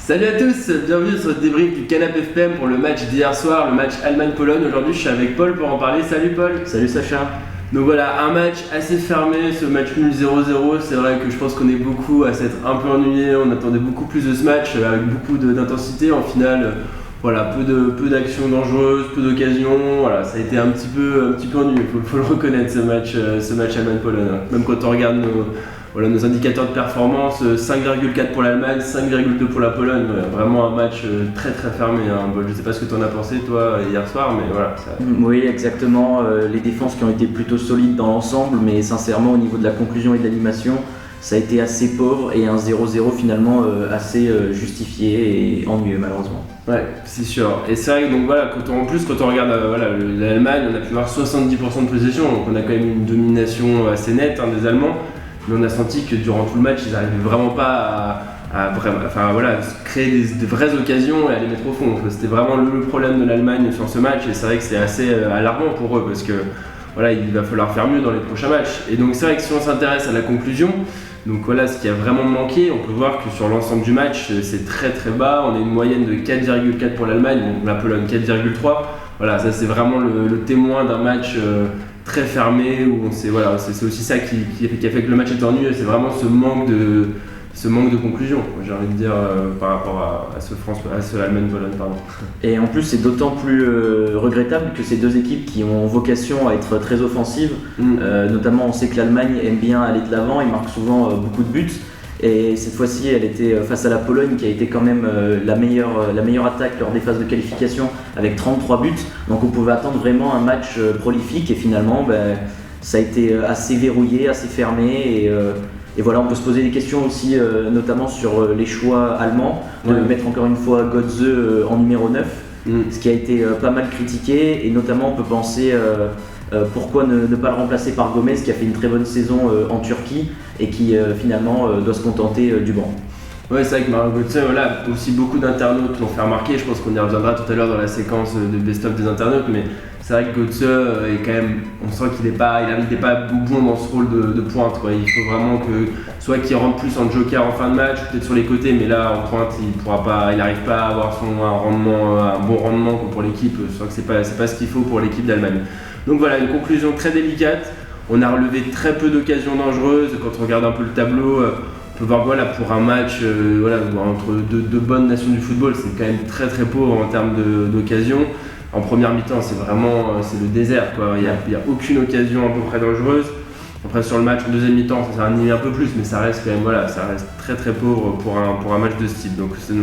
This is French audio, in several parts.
Salut à tous, bienvenue sur le débrief du Canap FPM pour le match d'hier soir, le match Allemagne-Pologne. Aujourd'hui je suis avec Paul pour en parler. Salut Paul. Salut Sacha. Donc voilà, un match assez fermé, ce match nul 0-0. C'est vrai que je pense qu'on est beaucoup à s'être un peu ennuyé. On attendait beaucoup plus de ce match avec beaucoup d'intensité. En finale, voilà, peu d'actions dangereuses, peu d'occasions. Voilà, ça a été un petit peu ennuyeux, faut le reconnaître ce match Allemagne-Pologne. Même quand on regarde nos indicateurs de performance, 5,4 pour l'Allemagne, 5,2 pour la Pologne. Vraiment un match très très fermé. Je ne sais pas ce que tu en as pensé toi hier soir, mais voilà. Oui, exactement. Les défenses qui ont été plutôt solides dans l'ensemble, mais sincèrement au niveau de la conclusion et de l'animation, ça a été assez pauvre et un 0-0 finalement assez justifié et ennuyeux malheureusement. Ouais, c'est sûr. Et c'est vrai que donc, voilà, quand on regarde l'Allemagne, on a pu voir 70% de possession, donc on a quand même une domination assez nette des Allemands. Mais on a senti que durant tout le match, ils n'arrivaient vraiment pas à créer des vraies occasions et à les mettre au fond. C'était vraiment le problème de l'Allemagne sur ce match, et c'est vrai que c'est assez alarmant pour eux parce que voilà, il va falloir faire mieux dans les prochains matchs. Et donc c'est vrai que si on s'intéresse à la conclusion, donc voilà, ce qui a vraiment manqué, on peut voir que sur l'ensemble du match, c'est très très bas. On a une moyenne de 4,4 pour l'Allemagne, donc la Pologne 4,3. Voilà, ça c'est vraiment le témoin d'un match très fermé, où c'est aussi ça qui a fait que le match est ennuyeux, c'est vraiment ce manque de conclusion, j'ai envie de dire, par rapport à ce Allemagne-Pologne. Et en plus c'est d'autant plus regrettable que ces deux équipes qui ont vocation à être très offensives, notamment on sait que l'Allemagne aime bien aller de l'avant, ils marquent souvent beaucoup de buts. Et cette fois-ci, elle était face à la Pologne qui a été quand même la meilleure attaque lors des phases de qualification avec 33 buts. Donc on pouvait attendre vraiment un match prolifique et finalement ça a été assez verrouillé, assez fermé. Et voilà, on peut se poser des questions aussi notamment sur les choix allemands, de mettre encore une fois Götze en numéro 9, ce qui a été pas mal critiqué. Et notamment on peut penser pourquoi ne pas le remplacer par Gomez qui a fait une très bonne saison en Turquie et qui finalement doit se contenter du banc. Ouais, c'est vrai que Mario Götze, aussi beaucoup d'internautes l'ont fait remarquer. Je pense qu'on y reviendra tout à l'heure dans la séquence de best-of des internautes, mais c'est vrai que Götze est quand même, on sent qu'il n'est pas bon dans ce rôle de pointe, quoi. Il faut vraiment que soit qu'il rentre plus en joker en fin de match, peut-être sur les côtés, mais là en pointe il n'arrive pas à avoir un bon rendement pour l'équipe. Je crois que c'est pas ce qu'il faut pour l'équipe d'Allemagne. Donc voilà, une conclusion très délicate. On a relevé très peu d'occasions dangereuses. Quand on regarde un peu le tableau, on peut voir que pour un match entre deux bonnes nations du football, c'est quand même très très pauvre en termes d'occasions. En première mi-temps, c'est le désert, quoi. Il n'y a aucune occasion à peu près dangereuse. Après sur le match en deuxième mi-temps, ça s'est animé un peu plus, mais ça reste quand même ça reste très très pauvre pour un match de ce type. Donc ça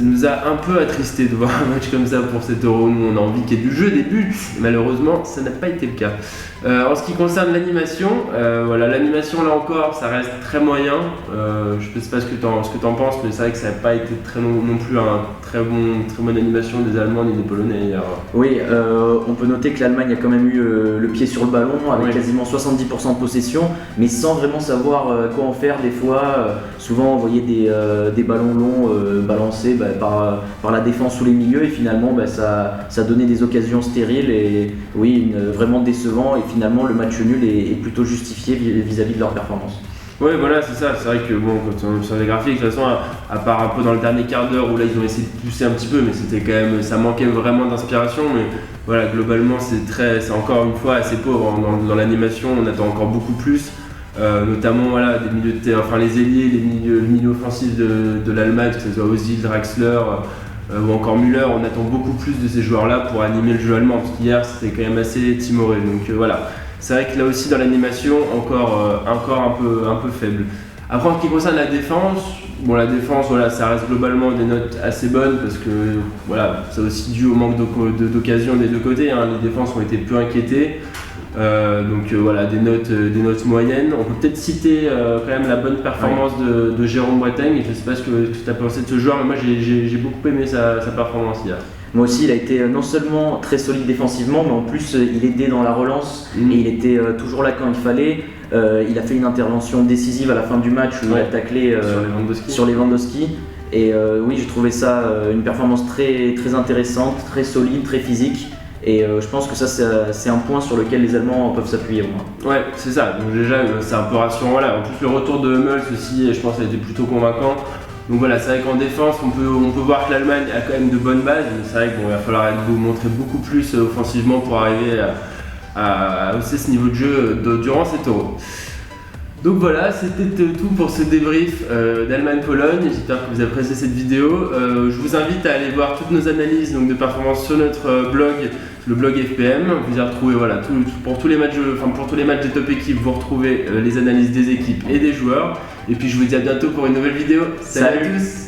nous a un peu attristé de voir un match comme ça pour cet Euro. Nous, on a envie qu'il y ait du jeu, des buts. Malheureusement, ça n'a pas été le cas. En ce qui concerne l'animation, l'animation là encore, ça reste très moyen. Je ne sais pas ce que tu en penses, mais c'est vrai que ça n'a pas été non plus un très bonne animation des Allemands ni des Polonais hier. Oui, on peut noter que l'Allemagne a quand même eu le pied sur le ballon avec quasiment 70% de possession, mais sans vraiment savoir quoi en faire. Des fois, souvent on voyait des ballons longs balancés par la défense ou les milieux, et finalement ça donnait des occasions stériles et vraiment décevant. Et finalement le match nul est plutôt justifié vis-à-vis de leur performance. Oui, voilà, c'est ça. C'est vrai que quand on est sur les graphiques, de toute façon, à part un peu dans le dernier quart d'heure où là ils ont essayé de pousser un petit peu, mais c'était quand même, ça manquait vraiment d'inspiration. Mais voilà, globalement, c'est encore une fois assez pauvre dans l'animation. On attend encore beaucoup plus, notamment des milieux de terrain, les ailiers, le milieu offensif de l'Allemagne, que ce soit Ozil, Draxler ou encore Müller. On attend beaucoup plus de ces joueurs-là pour animer le jeu allemand, parce qu'hier c'était quand même assez timoré. Donc voilà. C'est vrai que là aussi dans l'animation, encore un peu faible. Après en ce qui concerne la défense, ça reste globalement des notes assez bonnes parce que c'est aussi dû au manque d'occasion des deux côtés. Les défenses ont été peu inquiétées. Des notes moyennes. On peut peut-être citer quand même la bonne performance de Jérôme Boateng. Je ne sais pas ce que tu as pensé de ce joueur, mais moi j'ai beaucoup aimé sa performance hier. Moi aussi, il a été non seulement très solide défensivement, mais en plus il aidait dans la relance et il était toujours là quand il fallait. Il a fait une intervention décisive à la fin du match où il a taclé sur Lewandowski. Et j'ai trouvé ça une performance très, très intéressante, très solide, très physique. Et je pense que ça c'est un point sur lequel les Allemands peuvent s'appuyer au moins. Ouais, c'est ça. Donc déjà c'est un peu rassurant. En plus le retour de Hummels aussi, je pense, a été plutôt convaincant. Donc voilà, c'est vrai qu'en défense, on peut voir que l'Allemagne a quand même de bonnes bases, mais c'est vrai qu'il va falloir vous montrer beaucoup plus offensivement pour arriver à hausser ce niveau de jeu durant cet Euro. Donc voilà, c'était tout pour ce débrief d'Allemagne-Pologne. J'espère que vous appréciez cette vidéo. Je vous invite à aller voir toutes nos analyses de performance sur notre blog, le blog FPM. Vous y retrouvez pour tous les matchs des top équipes, vous retrouvez les analyses des équipes et des joueurs. Et puis je vous dis à bientôt pour une nouvelle vidéo. Salut à tous.